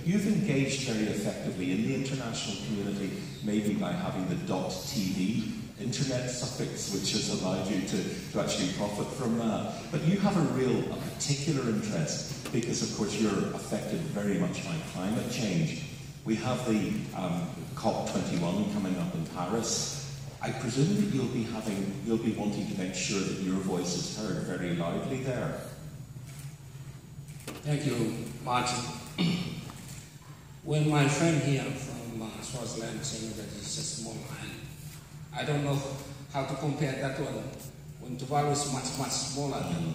You've engaged very effectively in the international community, maybe by having the .tv internet suffix, which has allowed you to actually profit from that. But you have a particular interest, because of course you're affected very much by climate change. We have the COP21 coming up in Paris. I presume that you'll be wanting to make sure that your voice is heard very loudly there. Thank you, Martin. When my friend here from Swaziland saying that it's a small island, I don't know how to compare that one when Tuvalu is much, much smaller than.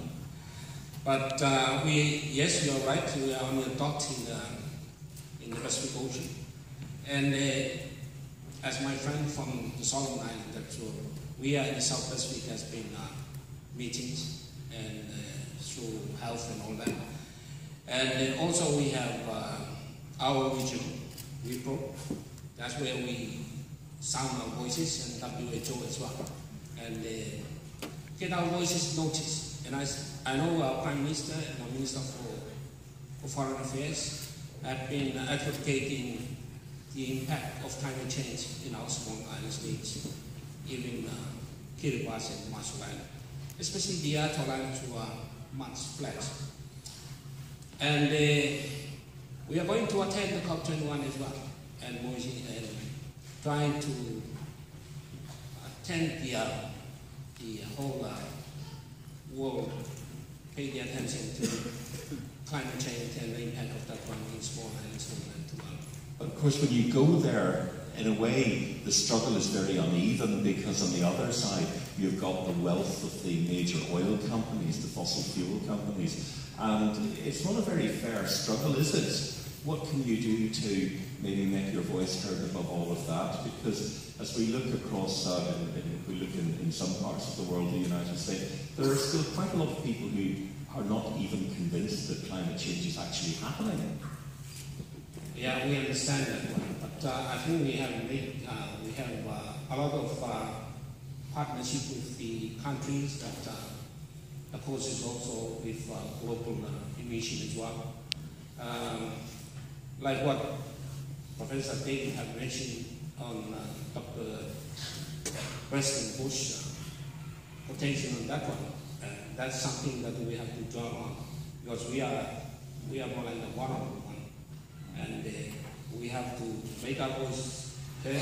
But yes, you're right, we are on a dot in the Pacific Ocean. And as my friend from the Solomon Island, that's we are in the South Pacific has been meetings and through health and all that. And also we have our region, WIPRO, that's where we sound our voices, and WHO as well, and get our voices noticed. And I know our Prime Minister and our Minister for Foreign Affairs have been advocating the impact of climate change in our small island states, even Kiribati and Marshall Island, especially the atoll islands who are much flat. And we are going to attend the COP21 as well, and trying to attend the whole world, pay the attention to climate change and the impact of that one in small islands and Tuvalu. But of course, when you go there, in a way, the struggle is very uneven, because on the other side, you've got the wealth of the major oil companies, the fossil fuel companies, and it's not a very fair struggle, is it? What can you do to maybe make your voice heard above all of that? Because as we look across, if we look in some parts of the world, the United States, there are still quite a lot of people who are not even convinced that climate change is actually happening. Yeah, we understand that one, but I think we have a lot of partnership with the countries that opposes also with global emission as well. Like what Professor David had mentioned on Dr. President Bush quotation on that one. That's something that we have to draw on, because we are more like the one-on-one, and we have to make our voice heard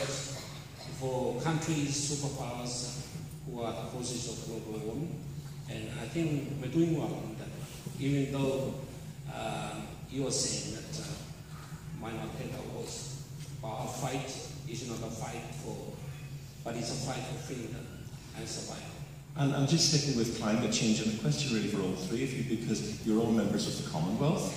for countries, superpowers who are the causes of global warming. And I think we're doing well on that one, even though you are saying that might not hear our voice. But our fight is not a fight but it's a fight for freedom and survival. And I'm just sticking with climate change, and a question really for all three of you, because you're all members of the Commonwealth,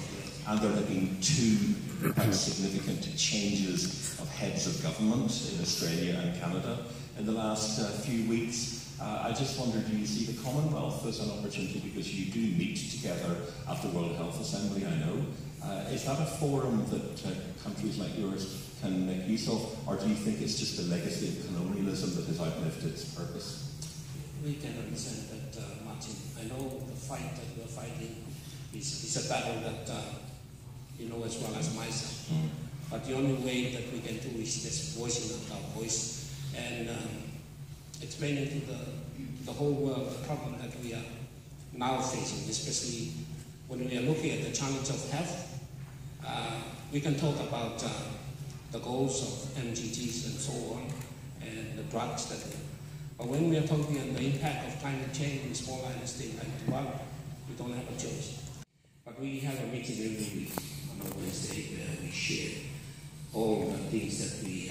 and there have been two quite significant changes of heads of government in Australia and Canada in the last few weeks. I just wonder, do you see the Commonwealth as an opportunity, because you do meet together at the World Health Assembly, I know. Is that a forum that countries like yours can make use of, or do you think it's just a legacy of colonialism that has outlived its purpose? We can understand that, Martin. I know the fight that we're fighting is a battle that you know as well as myself. But the only way that we can do is just voicing our voice and explaining to the whole world the problem that we are now facing, especially when we are looking at the challenge of health. We can talk about the goals of MGTs and so on, and the drugs that but when we are talking on the impact of climate change in small island states like Tuvalu, we don't have a choice. But we have a meeting every week on a Wednesday where we share all the things that we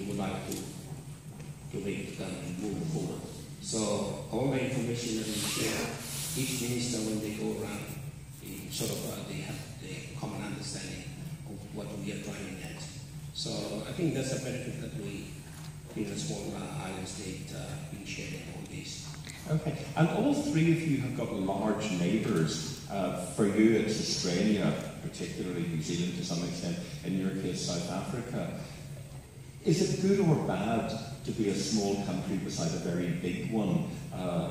would like to make move forward. So all the information that we share, each minister when they go around, they have the common understanding of what we are driving at. So I think that's a benefit that we, in a small island state, been sharing all this. Okay, and all three of you have got large neighbours. For you, it's Australia, particularly New Zealand to some extent. In your case, South Africa. Is it good or bad to be a small country beside a very big one.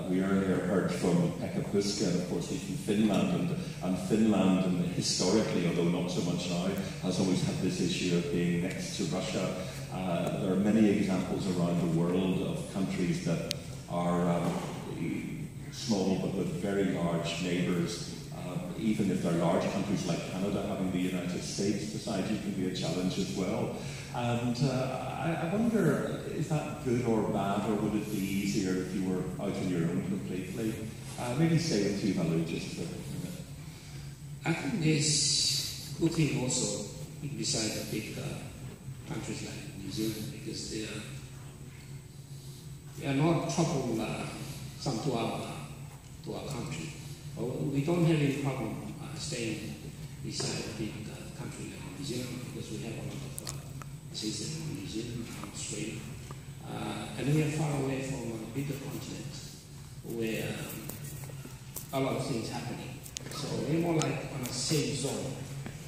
We earlier heard from Pekka Puska, and of course he's from Finland, and Finland, and historically, although not so much now, has always had this issue of being next to Russia. There are many examples around the world of countries that are small but with very large neighbours. Even if they're large countries like Canada, having the United States beside you can be a challenge as well. And I wonder, is that good or bad, or would it be easier if you were out on your own completely? Maybe stay with Tuvalu just for a minute. I think there's good thing also beside the big countries like New Zealand, because they are not trouble some to our country. We don't have any problem staying beside a big country like New Zealand, because we have a lot of assistance in New Zealand and Australia. And we are far away from a bigger continent where a lot of things happening. So we're more like on a safe zone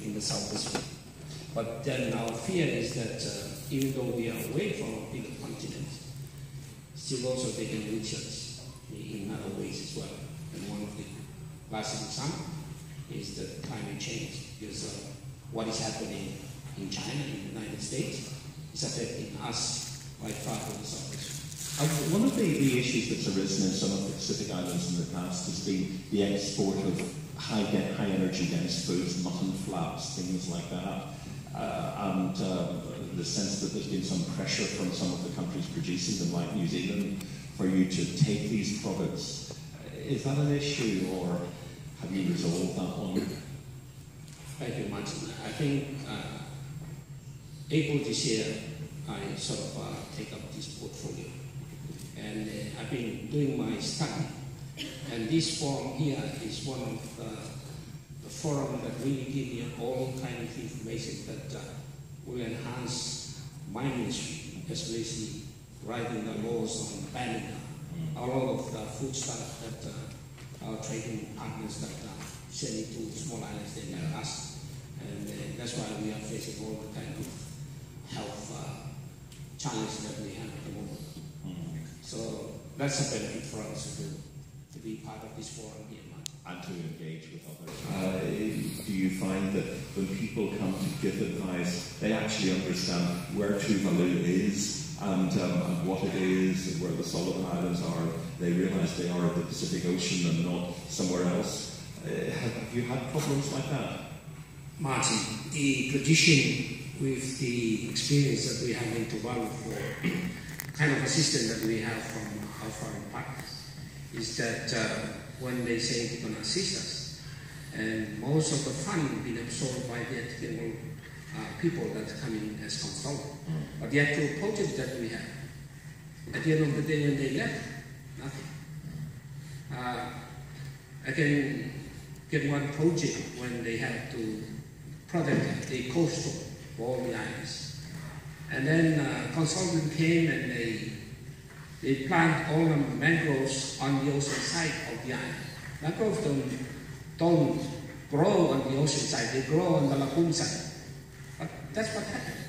in the South Pacific. But then our fear is that even though we are away from a bigger continent, still also they can reach us in other ways as well. And one of the last example is the climate change, because what is happening in China, in the United States, is affecting us quite far from the South Pacific. One of the issues that's arisen in some of the Pacific Islands in the past has been the export of high energy dense foods, mutton flaps, things like that, and the sense that there's been some pressure from some of the countries producing them, like New Zealand, for you to take these products. Is that an issue, or have you resolved that one? Thank you, Martin. I think April this year, I sort of take up this portfolio. And I've been doing my study. And this forum here is one of the forum that really give you all kind of information that will enhance my ministry, especially writing the laws on banning a lot of the food stuff that our trading partners that send it to small islands, they like us. And that's why we are facing all the kind of health challenges that we have at the moment. So that's a benefit for us to be part of this forum here. And to engage with others. Do you find that when people come to give advice, they actually understand where Tuvalu is and what it is and where the Solomon Islands are? They realise they are in the Pacific Ocean and not somewhere else. Have you had problems like that? Martin, the tradition with the experience that we have in Tuvalu for kind of assistance that we have from our foreign partners is that when they say they're going to assist us, and most of the fund being absorbed by the ethical people that come in as consultants. But the actual project that we have, at the end of the day when they left, nothing. I can get one project when they have to protect the coastal for all the islands. And then consultant came and they plant all the mangroves on the ocean side of the island. Mangroves don't grow on the ocean side, they grow on the lagoon side. But that's what happened.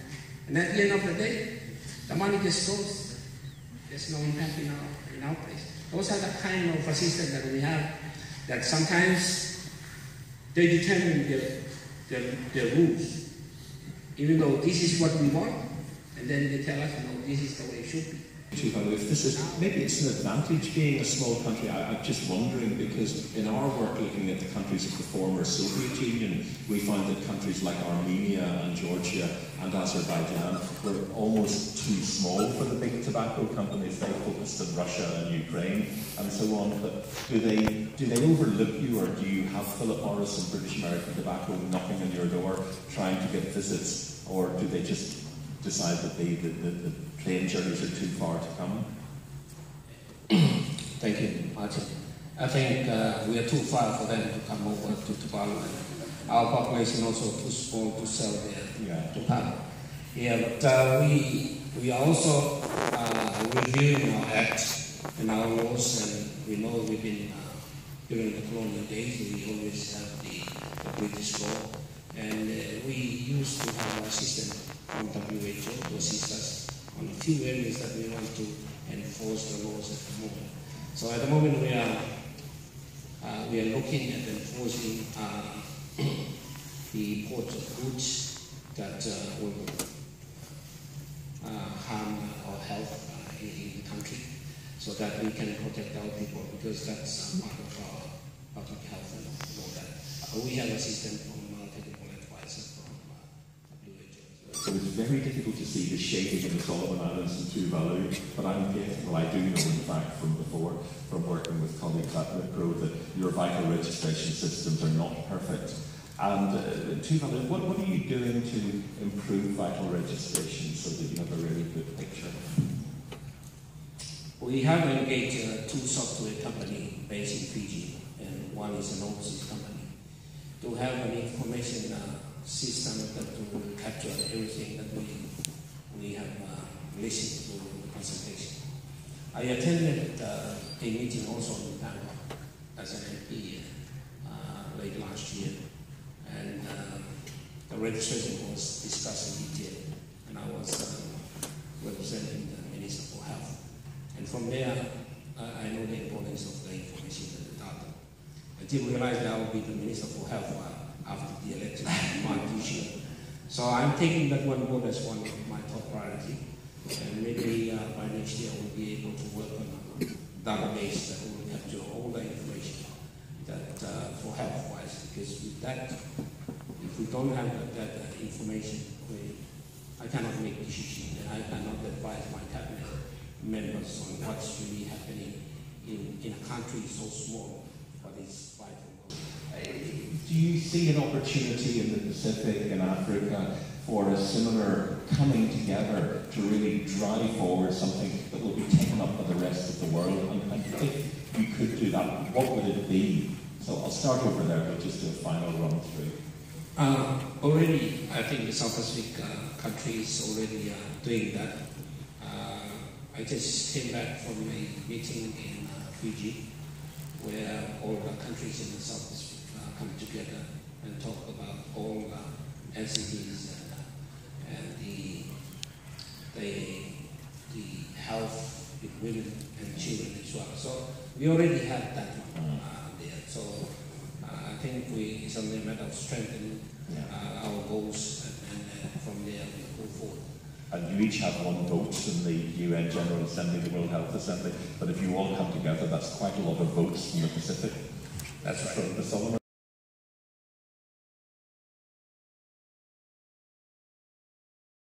And at the end of the day, the money just goes. There's no impact in our place. Those are the kind of assistance that we have, that sometimes they determine the rules. Even though this is what we want, and then they tell us, no, this is the way it should be. Tuvalu, if this is, maybe it's an advantage being a small country. I'm just wondering, because in our work looking at the countries of the former Soviet Union, we find that countries like Armenia and Georgia and Azerbaijan were almost too small for the big tobacco companies. They focused on Russia and Ukraine and so on. But do they overlook you, or do you have Philip Morris and British American Tobacco knocking on your door trying to get visits, or do they just decide that the plane journeys are too far to come? Thank you, Martin. I think we are too far for them to come over to Tuvalu. Our population also too small to sell their tobacco. Yeah, but we are also reviewing our acts and our laws, and we know we've been during the colonial days we always have the British law, and we used to have an assistant from WHO to assist us on a few areas that we want to enforce the laws at the moment. So at the moment we are looking at enforcing the import of goods that will harm our health in the country, so that we can protect our people, because that's part of our public health and all that. We have a system from technical advice from WHO. So it's very difficult to see the shading in the Solomon Islands and Tuvalu, but I do know in fact from before, from working with colleagues at MIPRO, that your vital registration systems are not perfect. And Tuvalu, what are you doing to improve vital registration so that you have a really good picture? We have engaged two software companies based in Fiji, and one is an overseas company, to have an information system that will capture everything that we have listened to the presentation. I attended a meeting also in Taiwan as an MP late last year, and the registration was discussed in detail, and I was representing the Minister for Health. And from there, I know the importance of the information and the data. I didn't realize that I would be the Minister for Health after the election in March this year. So I'm taking that one board as one of my top priority. And maybe by next year we'll be able to work on a database that will capture all the information that for health-wise. Because with that, if we don't have that information, I cannot make decisions, and I cannot advise my cabinet members on what's really happening in a country so small, but it's vital. Do you see an opportunity in the Pacific and Africa for a similar coming together to really drive forward something that will be taken up by the rest of the world? And if you could do that, what would it be? So I'll start over there, but just do a final run through. Already, I think the South Pacific countries already doing that. I just came back from a meeting in Fiji, where all the countries in the South Pacific come together and talk about all the NCDs and the health with women and children as well. So we already have that one there. So I think it's only a matter of strengthening our goals, and from there we go forward. And you each have one vote in the UN General Assembly, the World Health Assembly, but if you all come together, that's quite a lot of votes from the Pacific. That's right. From the Solomon